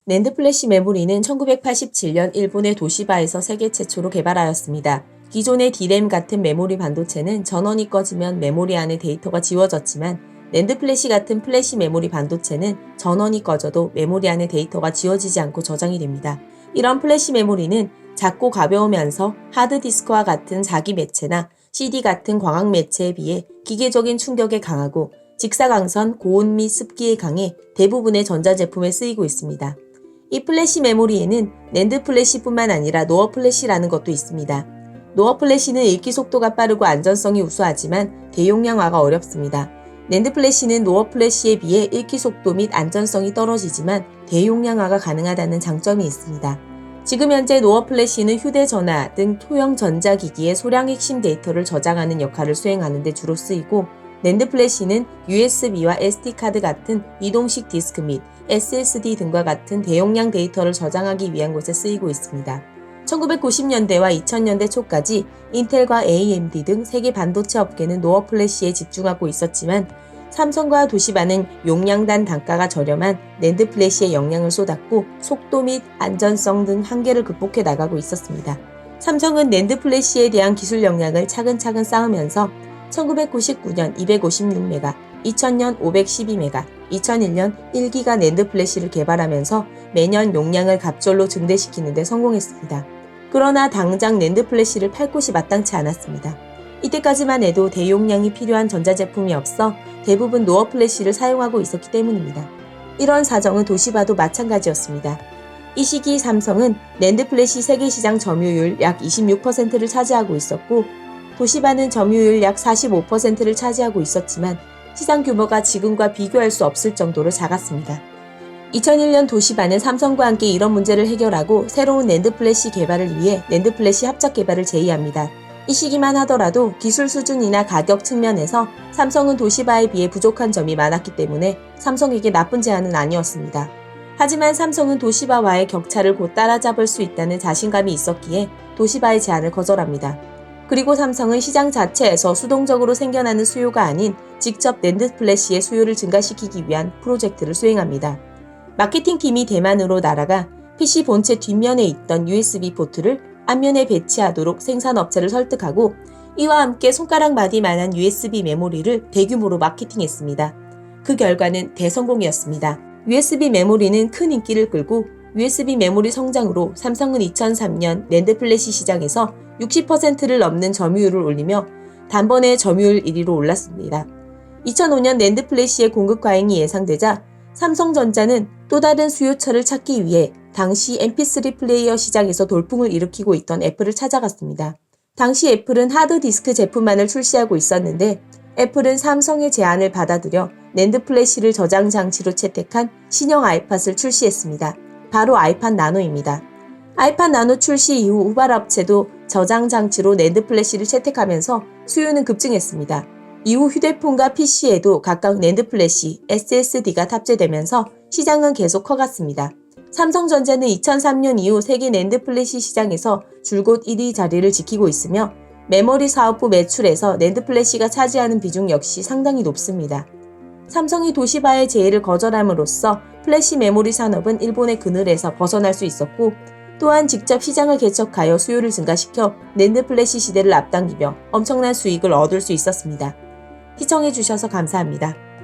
낸드 플래시 메모리는 1987년 일본의 도시바에서 세계 최초로 개발하였습니다. 기존의 D램 같은 메모리 반도체는 전원이 꺼지면 메모리 안에 데이터가 지워졌지만 낸드 플래시 같은 플래시 메모리 반도체는 전원이 꺼져도 메모리 안에 데이터가 지워지지 않고 저장이 됩니다. 이런 플래시 메모리는 작고 가벼우면서 하드디스크와 같은 자기 매체나 CD 같은 광학 매체에 비해 기계적인 충격에 강하고 직사광선, 고온 및 습기에 강해 대부분의 전자제품에 쓰이고 있습니다. 이 플래시 메모리에는 낸드 플래시뿐만 아니라 노어 플래시라는 것도 있습니다. 노어 플래시는 읽기 속도가 빠르고 안전성이 우수하지만 대용량화가 어렵습니다. 낸드 플래시는 노어 플래시에 비해 읽기 속도 및 안전성이 떨어지지만 대용량화가 가능하다는 장점이 있습니다. 지금 현재 노어 플래시는 휴대전화 등 소형 전자기기의 소량 핵심 데이터를 저장하는 역할을 수행하는 데 주로 쓰이고 낸드 플래시는 USB와 SD카드 같은 이동식 디스크 및 SSD 등과 같은 대용량 데이터를 저장하기 위한 곳에 쓰이고 있습니다. 1990년대와 2000년대 초까지 인텔과 AMD 등 세계 반도체 업계는 노어 플래시에 집중하고 있었지만 삼성과 도시바는 용량단 단가가 저렴한 낸드 플래시에 역량을 쏟았고 속도 및 안전성 등 한계를 극복해 나가고 있었습니다. 삼성은 낸드 플래시에 대한 기술 역량을 차근차근 쌓으면서 1999년 256메가, 2000년 512메가, 2001년 1기가 낸드 플래시를 개발하면서 매년 용량을 갑절로 증대시키는 데 성공했습니다. 그러나 당장 낸드 플래시를 팔 곳이 마땅치 않았습니다. 이때까지만 해도 대용량이 필요한 전자제품이 없어 대부분 노어 플래시를 사용하고 있었기 때문입니다. 이런 사정은 도시바도 마찬가지였습니다. 이 시기 삼성은 낸드 플래시 세계시장 점유율 약 26%를 차지하고 있었고 도시바는 점유율 약 45%를 차지하고 있었지만 시장 규모가 지금과 비교할 수 없을 정도로 작았습니다. 2001년 도시바는 삼성과 함께 이런 문제를 해결하고 새로운 낸드 플래시 개발을 위해 낸드 플래시 합작 개발을 제의합니다. 이 시기만 하더라도 기술 수준이나 가격 측면에서 삼성은 도시바에 비해 부족한 점이 많았기 때문에 삼성에게 나쁜 제안은 아니었습니다. 하지만 삼성은 도시바와의 격차를 곧 따라잡을 수 있다는 자신감이 있었기에 도시바의 제안을 거절합니다. 그리고 삼성은 시장 자체에서 수동적으로 생겨나는 수요가 아닌 직접 낸드 플래시의 수요를 증가시키기 위한 프로젝트를 수행합니다. 마케팅팀이 대만으로 날아가 PC 본체 뒷면에 있던 USB 포트를 앞면에 배치하도록 생산업체를 설득하고 이와 함께 손가락 마디만한 USB 메모리를 대규모로 마케팅했습니다. 그 결과는 대성공이었습니다. USB 메모리는 큰 인기를 끌고 USB 메모리 성장으로 삼성은 2003년 낸드 플래시 시장에서 60%를 넘는 점유율을 올리며 단번에 점유율 1위로 올랐습니다. 2005년 낸드 플래시의 공급 과잉이 예상되자 삼성전자는 또 다른 수요처를 찾기 위해 당시 mp3 플레이어 시장에서 돌풍을 일으키고 있던 애플을 찾아갔습니다. 당시 애플은 하드디스크 제품만을 출시하고 있었는데 애플은 삼성의 제안을 받아들여 낸드 플래시를 저장 장치로 채택한 신형 아이팟을 출시했습니다. 바로 아이팟 나노입니다. 아이팟 나노 출시 이후 후발업체도 저장 장치로 낸드 플래시를 채택하면서 수요는 급증했습니다. 이후 휴대폰과 PC에도 각각 낸드 플래시, SSD가 탑재되면서 시장은 계속 커갔습니다. 삼성전자는 2003년 이후 세계 낸드 플래시 시장에서 줄곧 1위 자리를 지키고 있으며 메모리 사업부 매출에서 낸드 플래시가 차지하는 비중 역시 상당히 높습니다. 삼성이 도시바의 제의를 거절함으로써 플래시 메모리 산업은 일본의 그늘에서 벗어날 수 있었고 또한 직접 시장을 개척하여 수요를 증가시켜 낸드 플래시 시대를 앞당기며 엄청난 수익을 얻을 수 있었습니다. 시청해주셔서 감사합니다.